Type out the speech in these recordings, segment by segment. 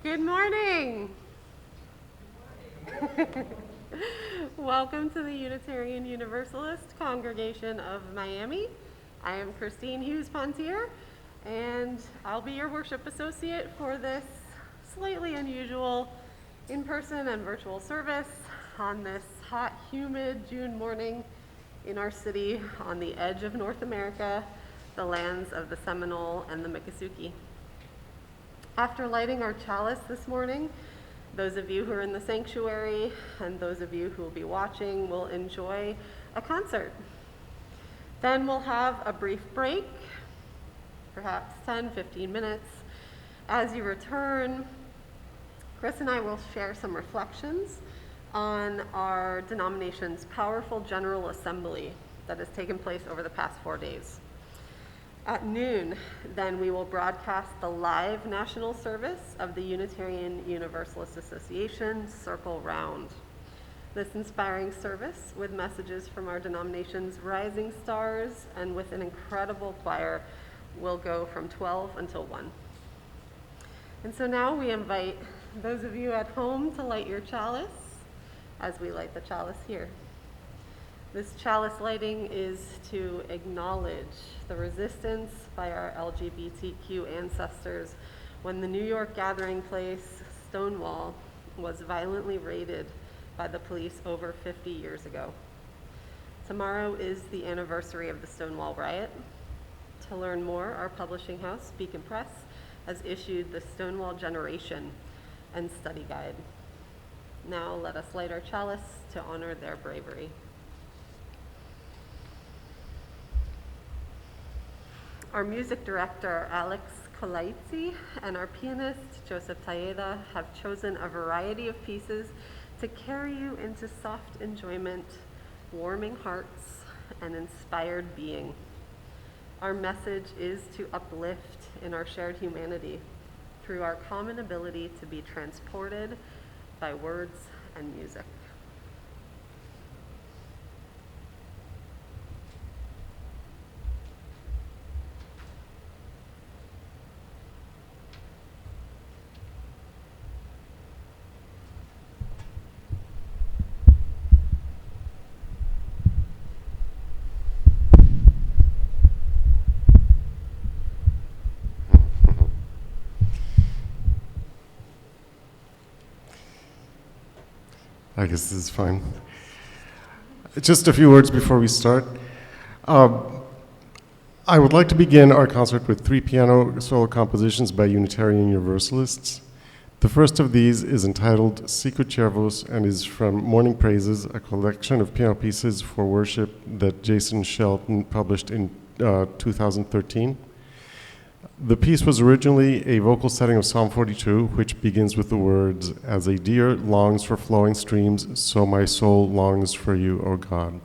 Good morning. Welcome to the Unitarian Universalist Congregation of Miami. I am Christine Hughes Pontier, and I'll be your worship associate for this slightly unusual in-person and virtual service on this hot, humid June morning in our city on the edge of North America, the lands of the Seminole and the Miccosukee. After lighting our chalice this morning, those of you who are in the sanctuary and those of you who will be watching will enjoy a concert. Then we'll have a brief break, perhaps 10-15 minutes. As you return, Chris and I will share some reflections on our denomination's powerful General Assembly that has taken place over the past 4 days. At noon, then we will broadcast the live national service of the Unitarian Universalist Association Circle Round. This inspiring service, with messages from our denomination's rising stars and with an incredible choir, will go from 12 until 1. And so now we invite those of you at home to light your chalice as we light the chalice here. This chalice lighting is to acknowledge the resistance by our LGBTQ ancestors when the New York gathering place, Stonewall, was violently raided by the police over 50 years ago. Tomorrow is the anniversary of the Stonewall riot. To learn more, our publishing house, Beacon Press, has issued the Stonewall Generation and Study Guide. Now let us light our chalice to honor their bravery. Our music director, Alex Colaizzi, and our pianist, Joseph Talleda, have chosen a variety of pieces to carry you into soft enjoyment, warming hearts, and inspired being. Our message is to uplift in our shared humanity through our common ability to be transported by words and music. I guess this is fine. Just a few words before we start. I would like to begin our concert with 3 piano solo compositions by Unitarian Universalists. The first of these is entitled Sicut Cervus and is from Morning Praises, a collection of piano pieces for worship that Jason Shelton published in 2013. The piece was originally a vocal setting of Psalm 42, which begins with the words, "As a deer longs for flowing streams, so my soul longs for you, O God."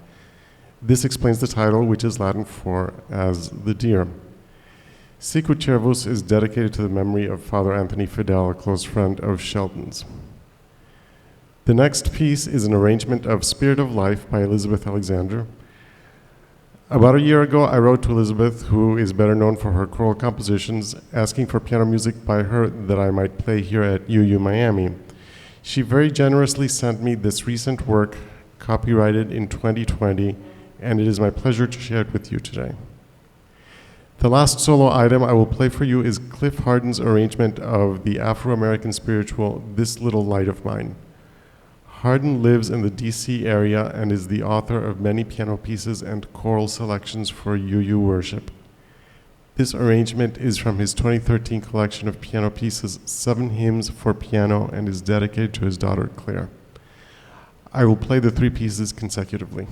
This explains the title, which is Latin for "as the deer." Sicut Cervus is dedicated to the memory of Father Anthony Fidel, a close friend of Shelton's. The next piece is an arrangement of Spirit of Life by Elizabeth Alexander. About a year ago, I wrote to Elizabeth, who is better known for her choral compositions, asking for piano music by her that I might play here at UU Miami. She very generously sent me this recent work, copyrighted in 2020, and it is my pleasure to share it with you today. The last solo item I will play for you is Cliff Hardin's arrangement of the Afro-American spiritual This Little Light of Mine. Hardin lives in the DC area and is the author of many piano pieces and choral selections for UU worship. This arrangement is from his 2013 collection of piano pieces, 7 Hymns for Piano, and is dedicated to his daughter, Claire. I will play the 3 pieces consecutively.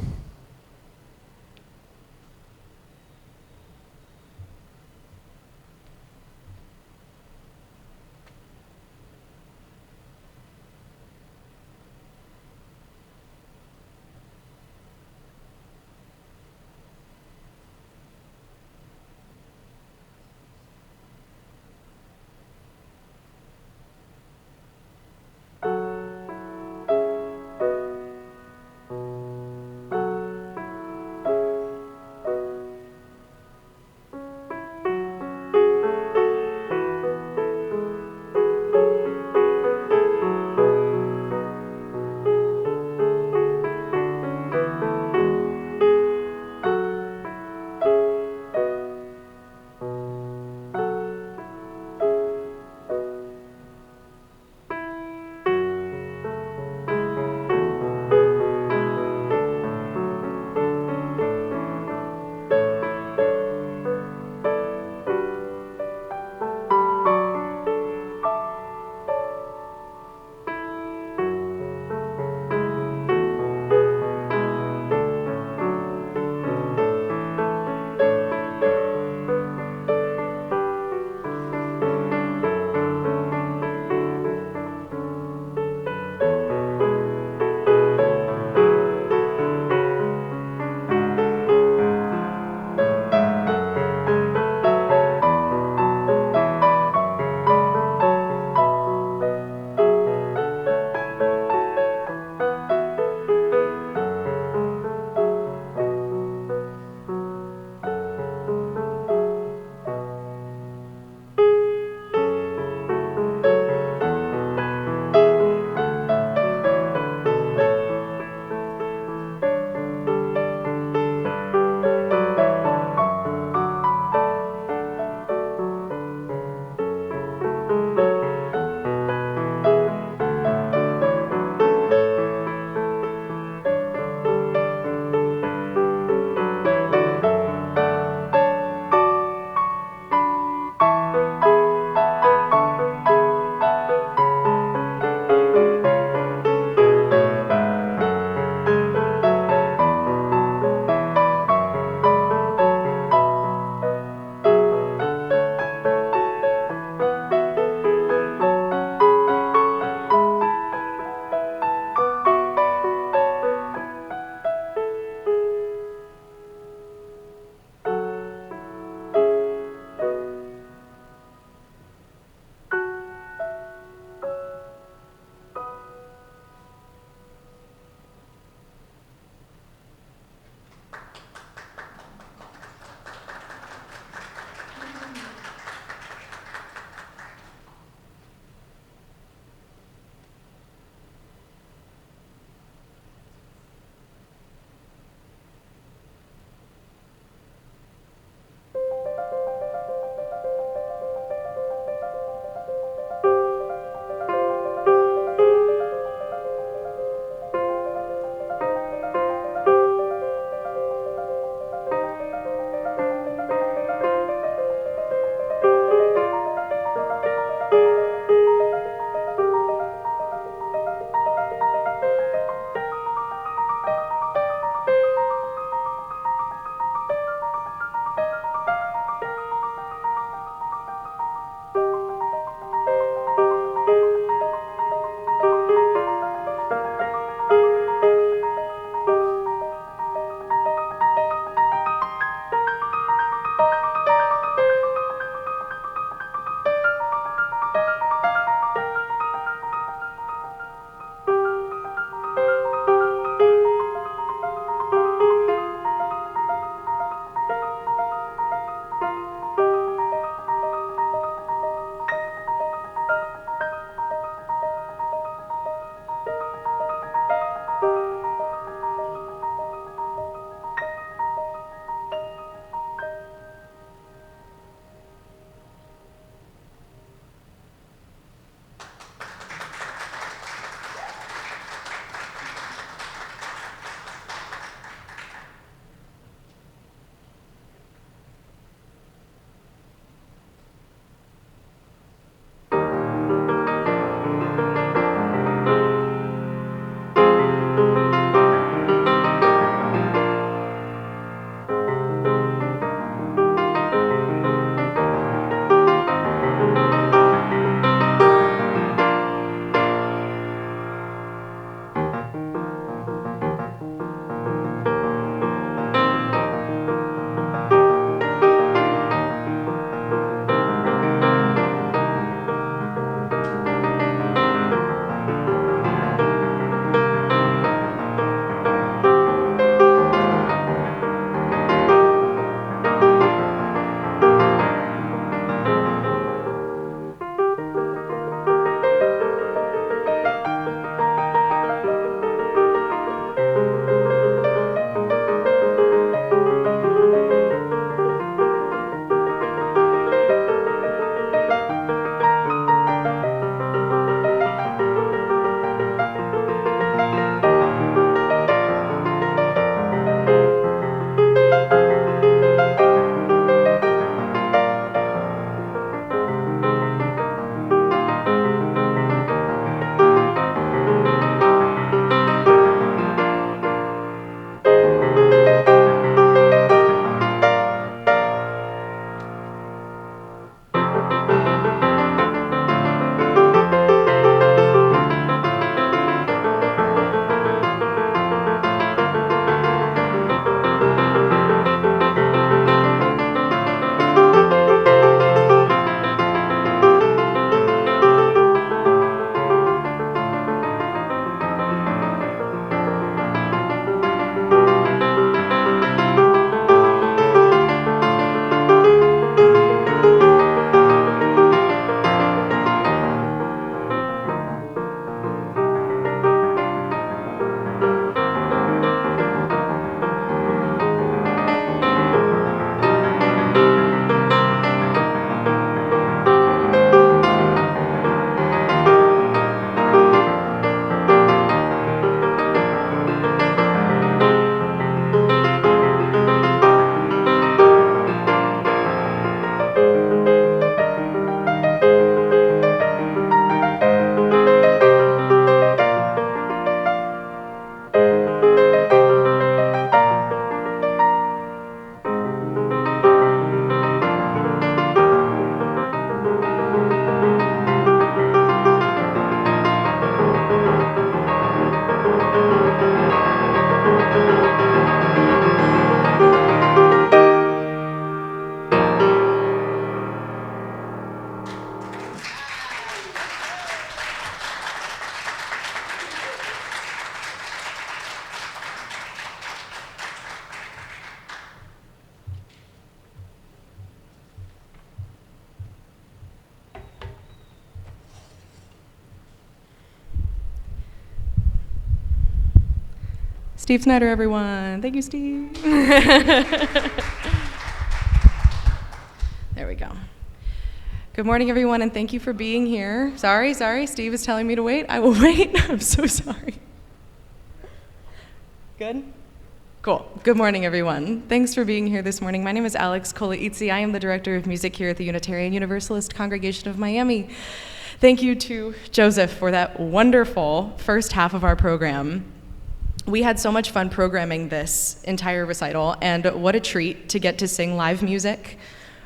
Steve Snyder, everyone. Thank you, Steve. There we go. Good morning, everyone, and thank you for being here. Sorry, Steve is telling me to wait. I will wait. I'm so sorry. Good? Cool. Good morning, everyone. Thanks for being here this morning. My name is Alex Colaizzi. I am the Director of Music here at the Unitarian Universalist Congregation of Miami. Thank you to Joseph for that wonderful first half of our program. We had so much fun programming this entire recital, and what a treat to get to sing live music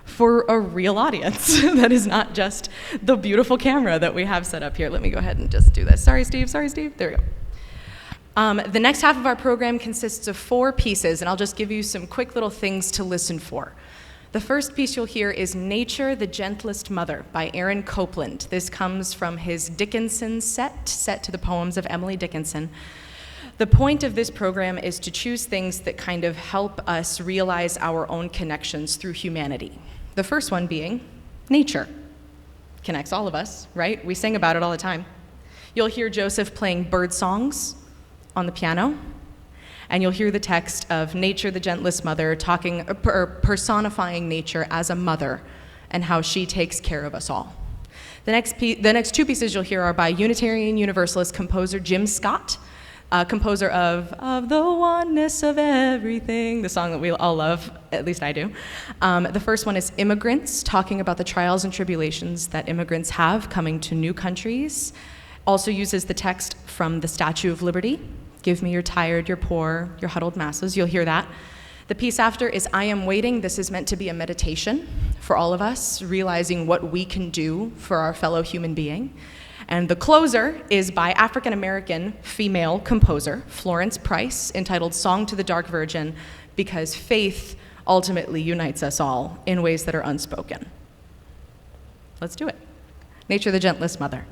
for a real audience that is not just the beautiful camera that we have set up here. Let me go ahead and just do this. Sorry, Steve. There we go. The next half of our program consists of 4 pieces, and I'll just give you some quick little things to listen for. The first piece you'll hear is Nature, the Gentlest Mother by Aaron Copland. This comes from his Dickinson set to the poems of Emily Dickinson. The point of this program is to choose things that kind of help us realize our own connections through humanity. The first one being nature. Connects all of us, right? We sing about it all the time. You'll hear Joseph playing bird songs on the piano, and you'll hear the text of Nature, the Gentlest Mother, personifying nature as a mother and how she takes care of us all. The next 2 pieces you'll hear are by Unitarian Universalist composer Jim Scott, composer of The Oneness of Everything, the song that we all love, at least I do. The first one is Immigrants, talking about the trials and tribulations that immigrants have coming to new countries. Also uses the text from the Statue of Liberty, give me your tired, your poor, your huddled masses. You'll hear that. The piece after is I Am Waiting. This is meant to be a meditation for all of us, realizing what we can do for our fellow human being. And the closer is by African-American female composer Florence Price, entitled Song to the Dark Virgin, because faith ultimately unites us all in ways that are unspoken. Let's do it. Nature, the Gentlest Mother.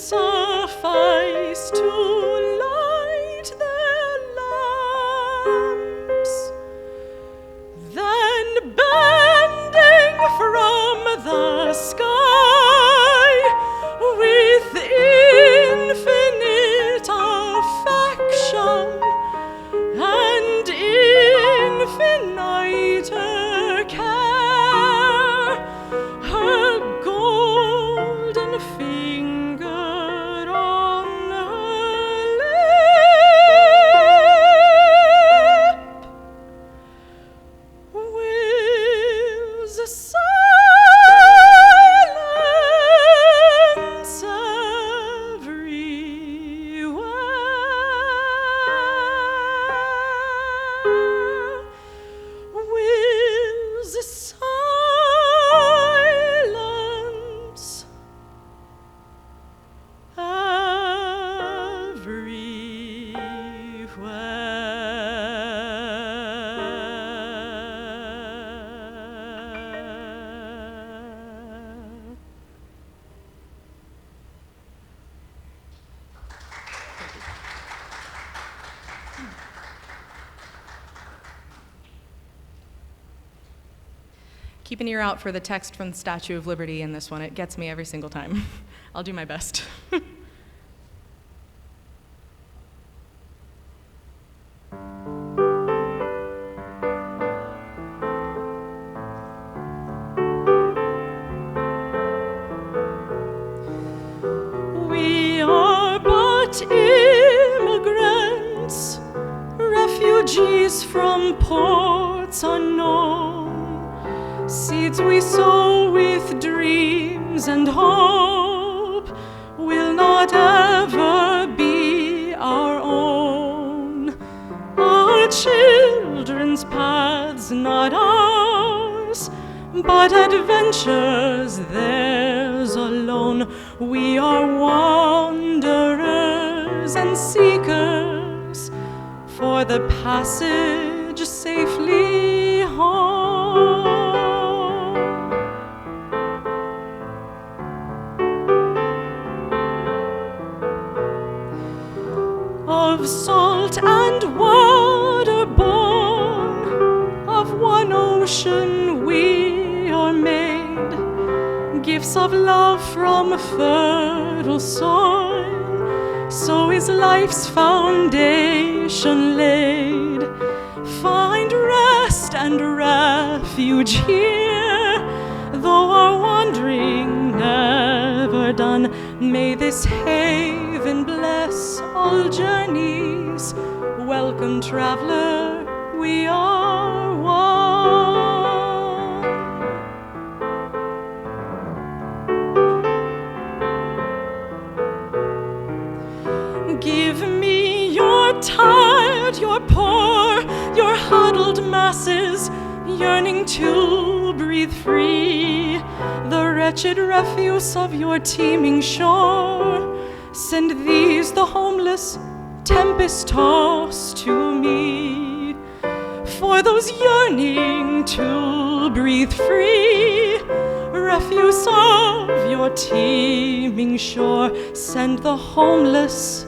suffice to light their Keep an ear out for the text from the Statue of Liberty in this one. It gets me every single time. I'll do my best. We are but immigrants, refugees from ports unknown. Seeds we sow with dreams and hope will not ever be our own. Our children's paths not ours, but adventures theirs alone. We are wanderers and seekers for the passage safely home. Of salt and water born, of one ocean we are made, gifts of love from fertile soil, so is life's foundation laid. Find rest and refuge here, though our wandering never done. May this haven bless all journeys. Welcome, traveler, we are one. Give me your tired, your poor, your huddled masses, yearning to breathe free, the wretched refuse of your teeming shore. Send these, the homeless, tempest-tossed, to me. For those yearning to breathe free, refuse of your teeming shore, send the homeless,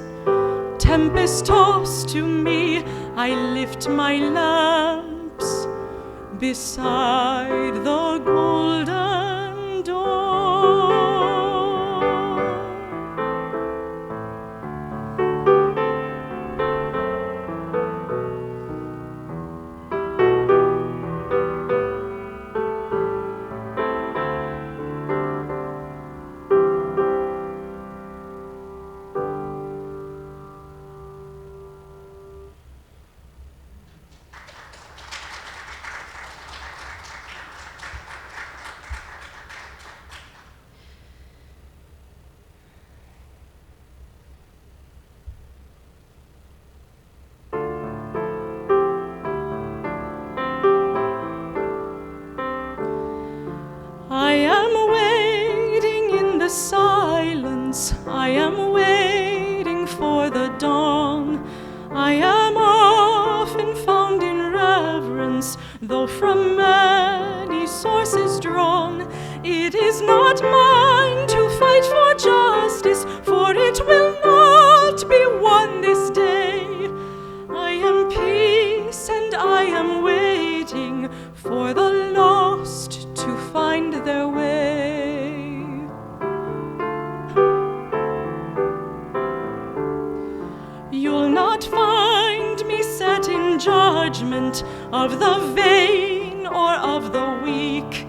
tempest-tossed, to me. I lift my lamps beside the golden door. I am waiting in the silence, I am waiting for the dawn. I am often found in reverence, though from many sources drawn. It is not mine to fight for justice, for it will not be won this day. I am peace and I am waiting for the lost to find their way. You'll not find me set in judgment of the vain or of the weak,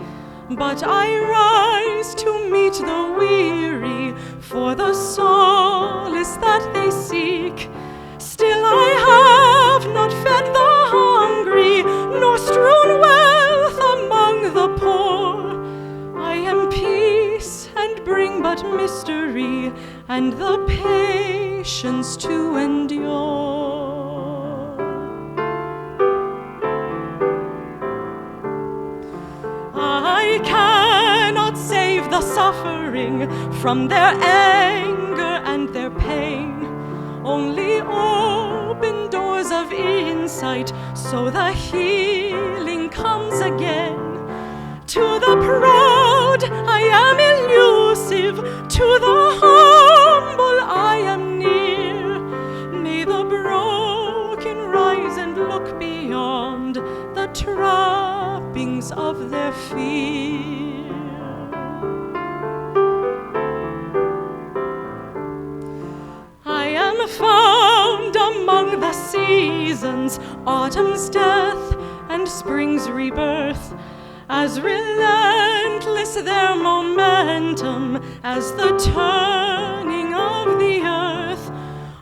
but I rise to meet the weary for the solace that they seek. Still I have not fed the hungry, nor strewn wealth among the poor. I am peace and bring but mystery, and the patience to endure. I cannot save the suffering from their anger and their pain, only open doors of insight so the healing comes again. To the proud I am elusive, to the humble I am near. May the broken rise and look beyond the trappings of their never fear. I am found among the seasons, autumn's death and spring's rebirth, as relentless their momentum as the turning of the earth.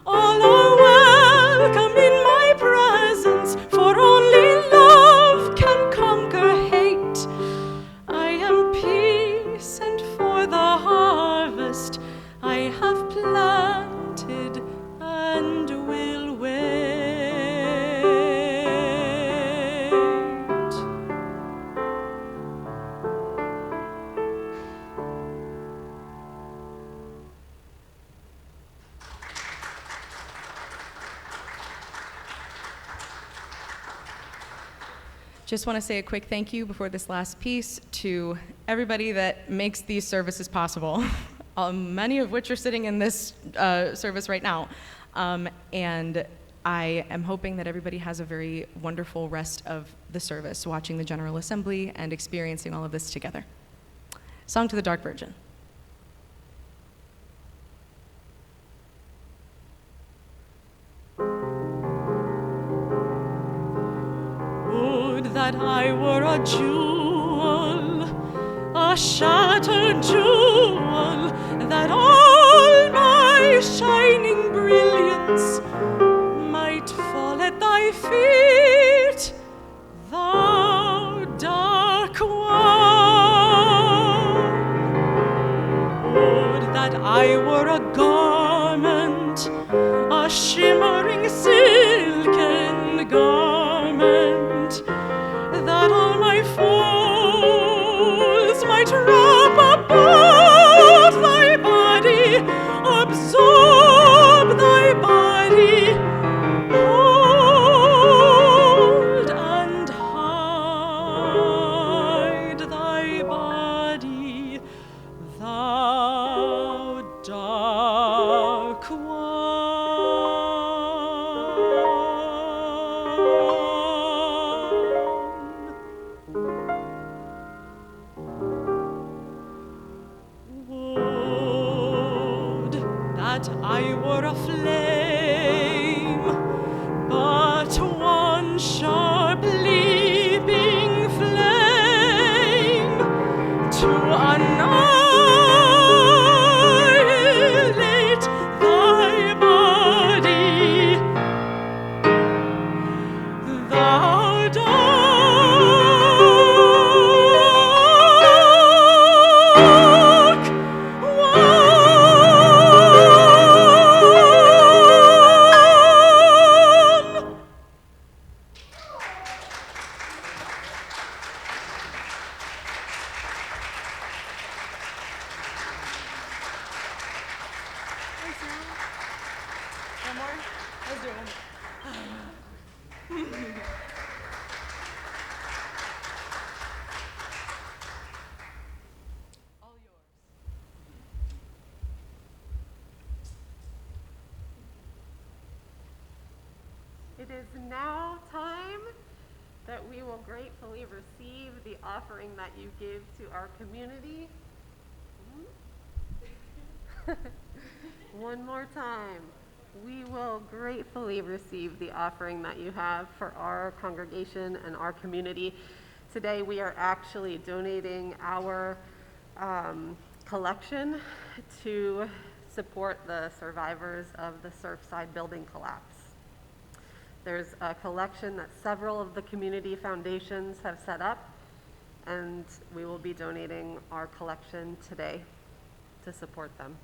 All are welcome in my presence, for only love can conquer hate. I am peace, and for the harvest I have planted and will wait. Just want to say a quick thank you before this last piece to everybody that makes these services possible, many of which are sitting in this service right now. And I am hoping that everybody has a very wonderful rest of the service, watching the General Assembly and experiencing all of this together. Song to the Dark Virgin. Would that I were a jewel, a shattered jewel, that all my shining brilliance might fall at thy feet, thou dark one. Would that I were a garment, a shimmering silken garment, that all my folds might wrap about thy body, absorb thy body, hold and hide thy body, thou dark one. Would that I were a flame, but one sharp leaping flame to annihilate thy body, thou dark one. One more? Let's do it. All yours. It is now time that we will gratefully receive the offering that you give to our community. One more time. We will gratefully receive the offering that you have for our congregation and our community. Today we are actually donating our collection to support the survivors of the Surfside building collapse. There's a collection that several of the community foundations have set up, and we will be donating our collection today to support them.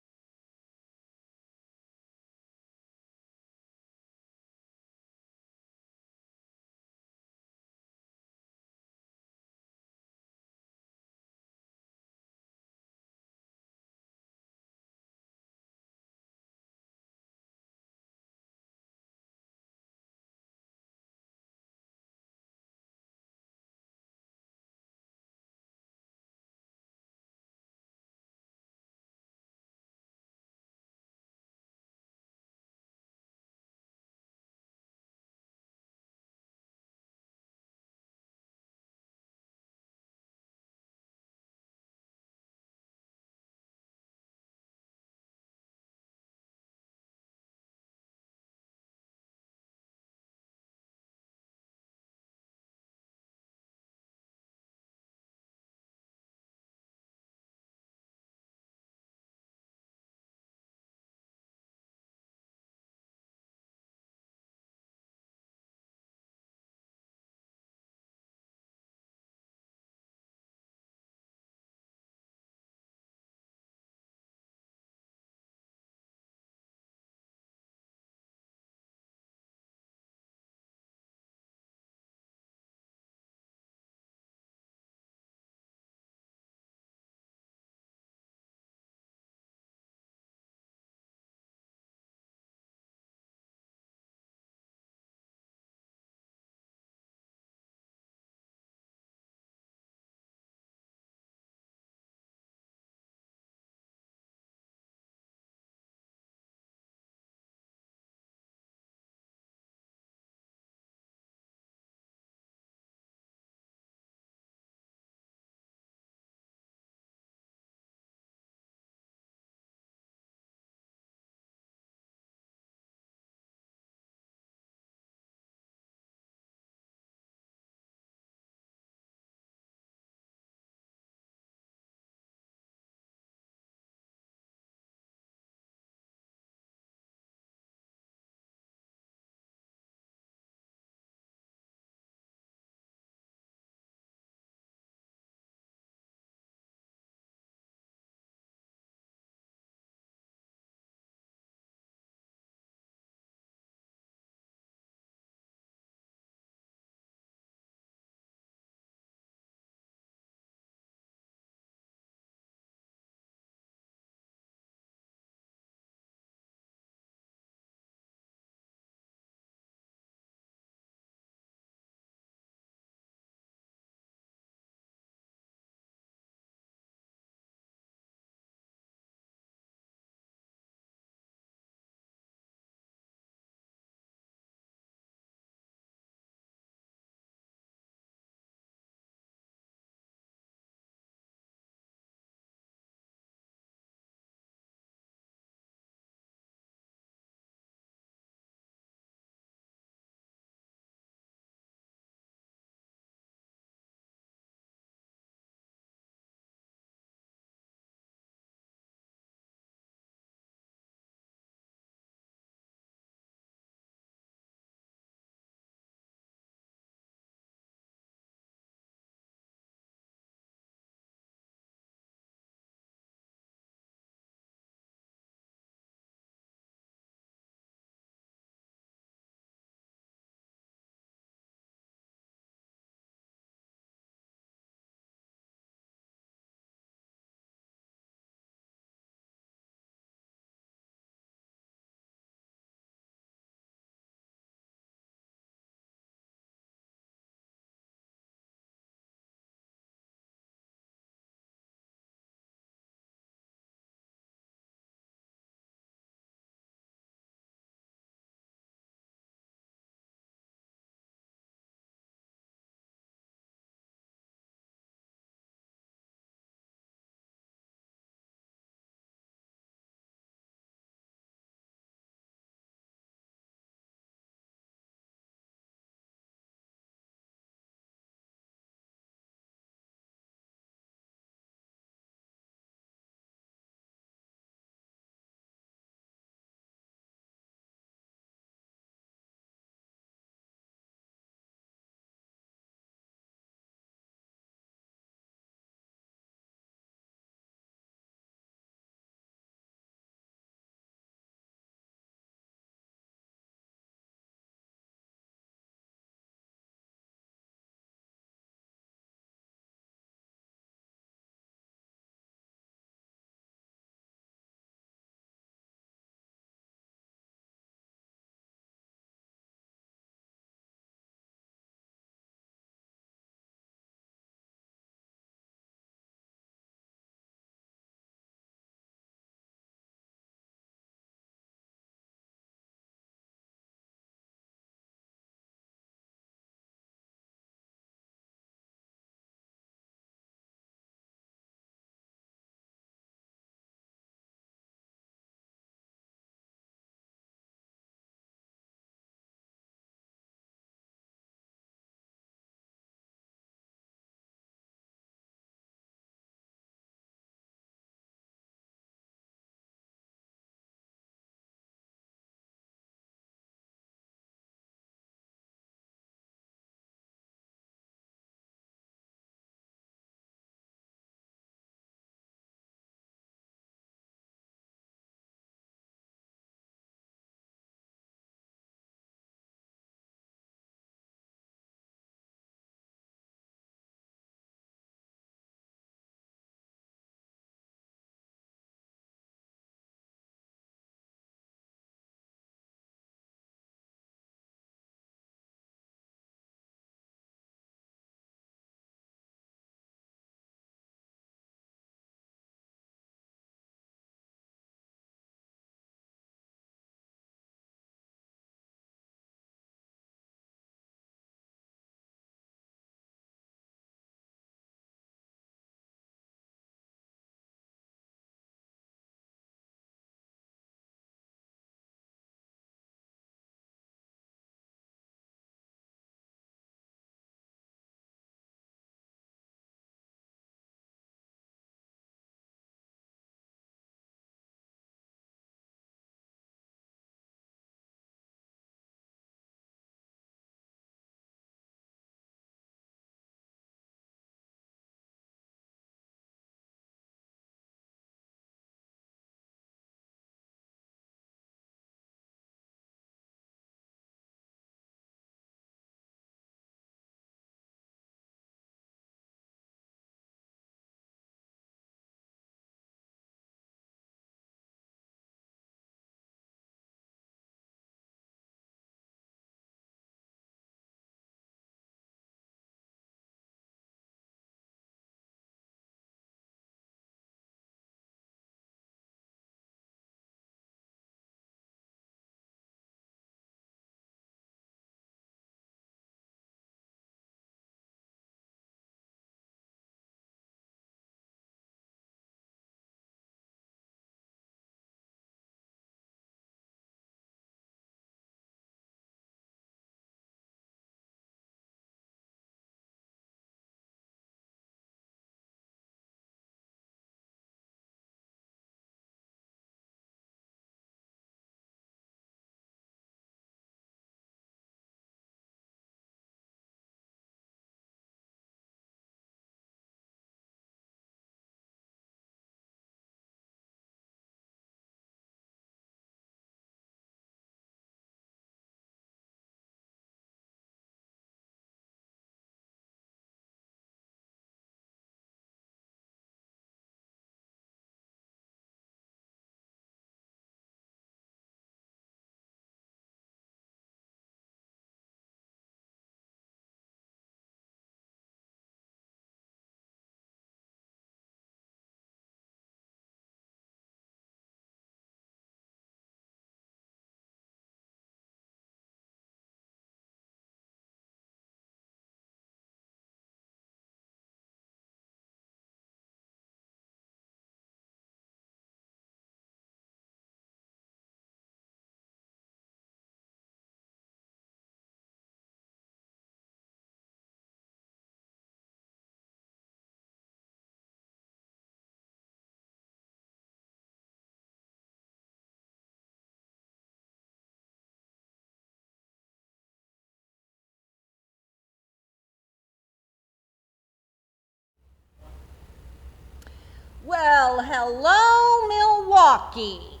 Well, hello, Milwaukee.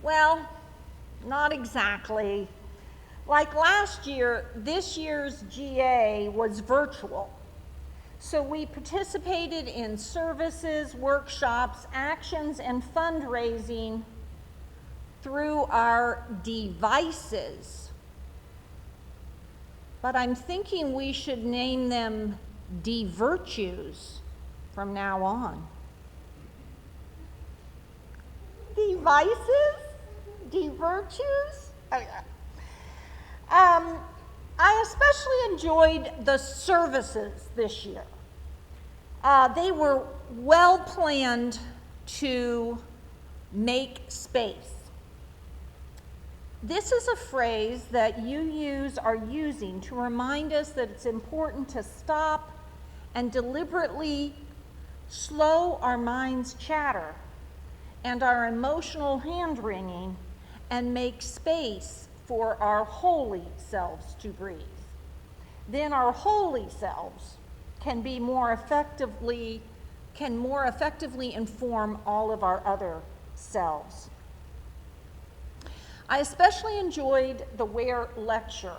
Well, not exactly. Like last year, this year's GA was virtual. So we participated in services, workshops, actions, and fundraising through our devices. But I'm thinking we should name them de-virtues from now on. Devices? De-virtues? I especially enjoyed the services this year. They were well planned to make space. This is a phrase that you are using to remind us that it's important to stop and deliberately slow our mind's chatter and our emotional hand-wringing and make space for our holy selves to breathe. Then our holy selves can more effectively inform all of our other selves. I especially enjoyed the WHERE lecture.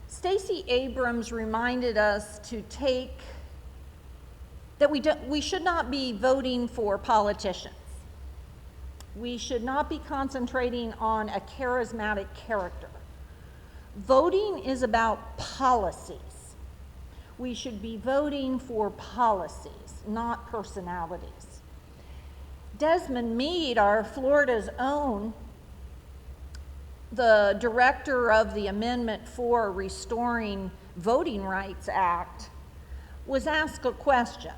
Stacey Abrams reminded us that we should not be voting for politicians. We should not be concentrating on a charismatic character. Voting is about policies. We should be voting for policies, not personalities. Desmond Meade, our Florida's own, the director of the Amendment for Restoring Voting Rights Act, was asked a question.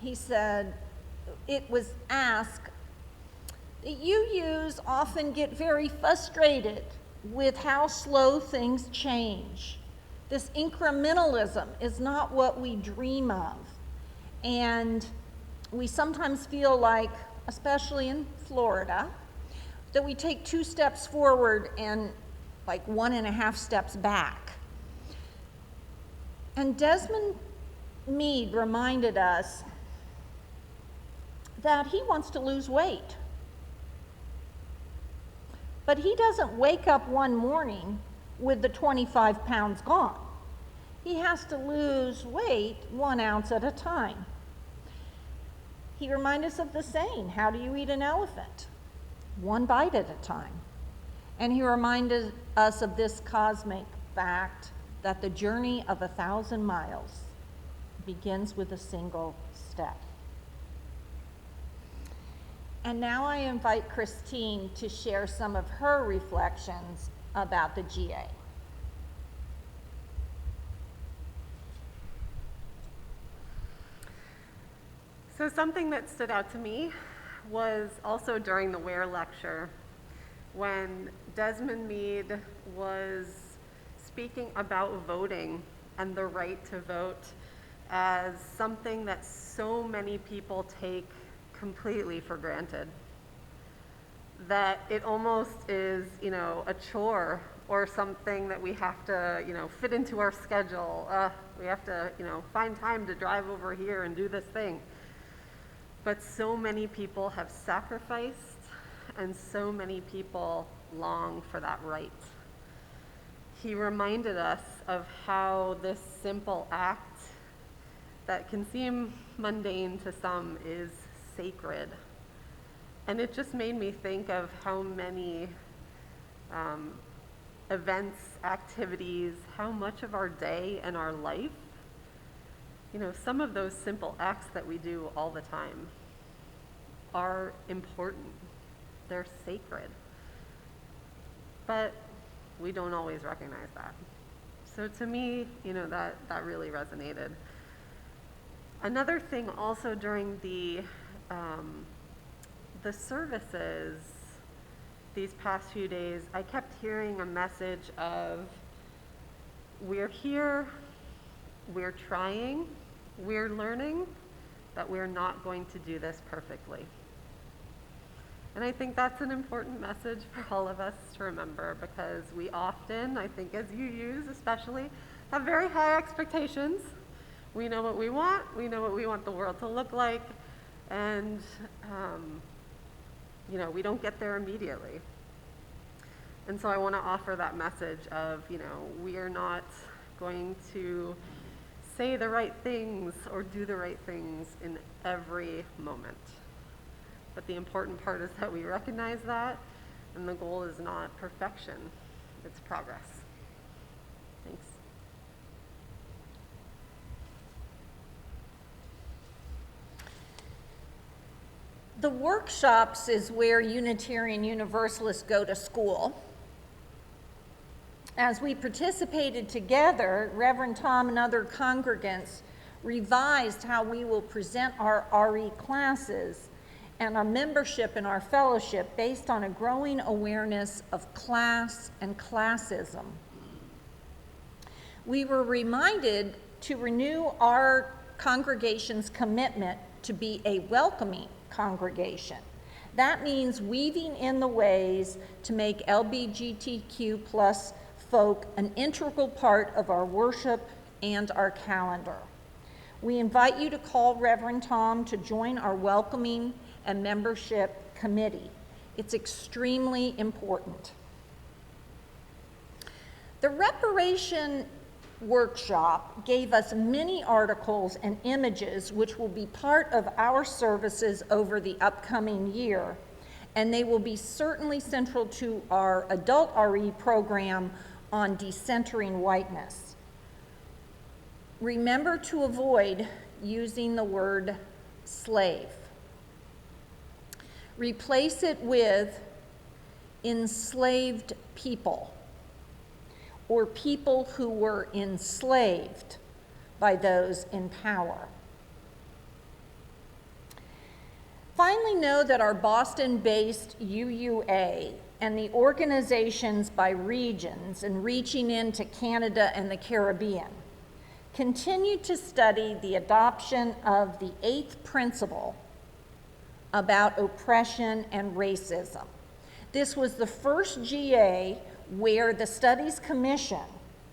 He said, it was asked, you often get very frustrated with how slow things change. This incrementalism is not what we dream of. And we sometimes feel like, especially in Florida, that we take 2 steps forward and like 1.5 steps back. And Desmond Meade reminded us that he wants to lose weight. But he doesn't wake up one morning with the 25 pounds gone. He has to lose weight 1 ounce at a time. He reminded us of the saying, how do you eat an elephant? 1 bite at a time. And he reminded us of this cosmic fact that the journey of 1,000 miles begins with a single step. And now I invite Christine to share some of her reflections about the GA. So something that stood out to me was also during the WHERE lecture when Desmond Meade was speaking about voting and the right to vote as something that so many people take completely for granted. That it almost is, a chore or something that we have to, fit into our schedule. We have to, find time to drive over here and do this thing. But so many people have sacrificed and so many people long for that right. He reminded us of how this simple act that can seem mundane to some is sacred. And it just made me think of how many events, activities, how much of our day and our life, some of those simple acts that we do all the time are important. They're sacred. But we don't always recognize that. So to me, that really resonated. Another thing also during the services these past few days, I kept hearing a message of, we're here, we're trying, we're learning, but we're not going to do this perfectly. And I think that's an important message for all of us to remember, because we often, I think as you use especially, have very high expectations We know what we want. We know what we want the world to look like. And, we don't get there immediately. And so I want to offer that message of, we are not going to say the right things or do the right things in every moment. But the important part is that we recognize that, and the goal is not perfection, it's progress. Thanks. The workshops is where Unitarian Universalists go to school. As we participated together, Reverend Tom and other congregants revised how we will present our RE classes and our membership and our fellowship based on a growing awareness of class and classism. We were reminded to renew our congregation's commitment to be a welcoming congregation. That means weaving in the ways to make LGBTQ plus folk an integral part of our worship and our calendar. We invite you to call Reverend Tom to join our welcoming and membership committee. It's extremely important. The reparation workshop gave us many articles and images which will be part of our services over the upcoming year, and they will be certainly central to our adult RE program on decentering whiteness. Remember to avoid using the word slave. Replace it with enslaved people, or people who were enslaved by those in power. Finally, know that our Boston-based UUA and the organizations by regions and reaching into Canada and the Caribbean continue to study the adoption of the 8th principle about oppression and racism. This was the first GA where the Studies Commission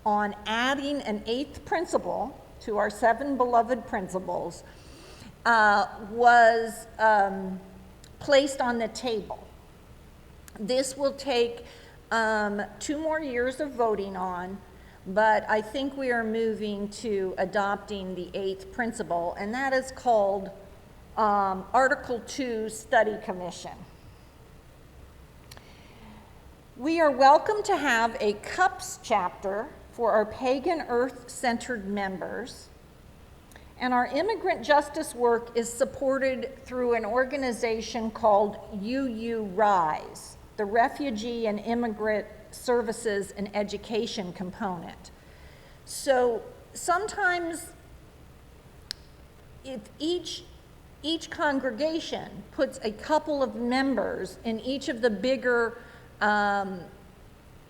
on adding an 8th principle to our 7 beloved principles was placed on the table. This will take 2 more years of voting on, but I think we are moving to adopting the 8th principle, and that is called Article 2 Study Commission. We are welcome to have a CUPS chapter for our pagan earth-centered members, and our immigrant justice work is supported through an organization called UU Rise, the Refugee and Immigrant Services and Education component. So sometimes if each congregation puts a couple of members in each of the bigger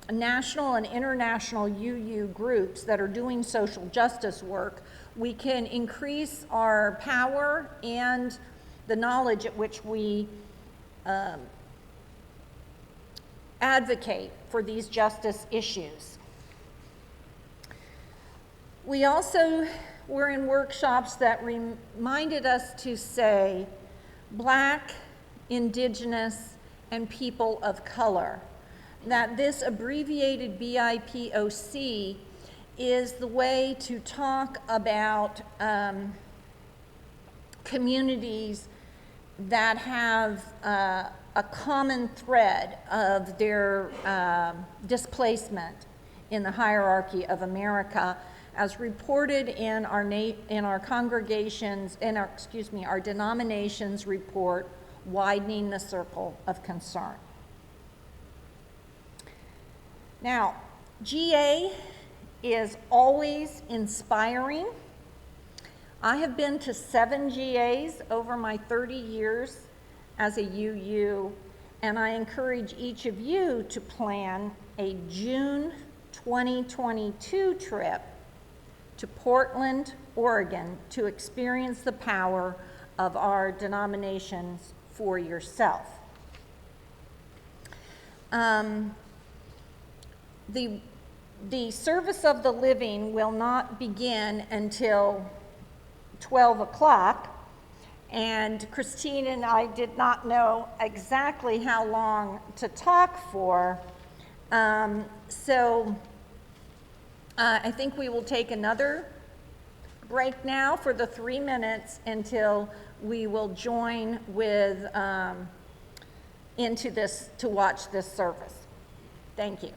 national and international UU groups that are doing social justice work, we can increase our power and the knowledge at which we advocate for these justice issues. We also were in workshops that reminded us to say Black, Indigenous, and people of color, that this abbreviated BIPOC is the way to talk about communities that have a common thread of their displacement in the hierarchy of America, as reported in our congregations, our denomination's report, Widening the Circle of Concern. Now, GA is always inspiring. I have been to 7 GAs over my 30 years as a UU, and I encourage each of you to plan a June 2022 trip to Portland, Oregon, to experience the power of our denominations for yourself. The service of the living will not begin until 12 o'clock. And Christine and I did not know exactly how long to talk for. So I think we will take another break now for the 3 minutes until we will join with into this to watch this service. Thank you.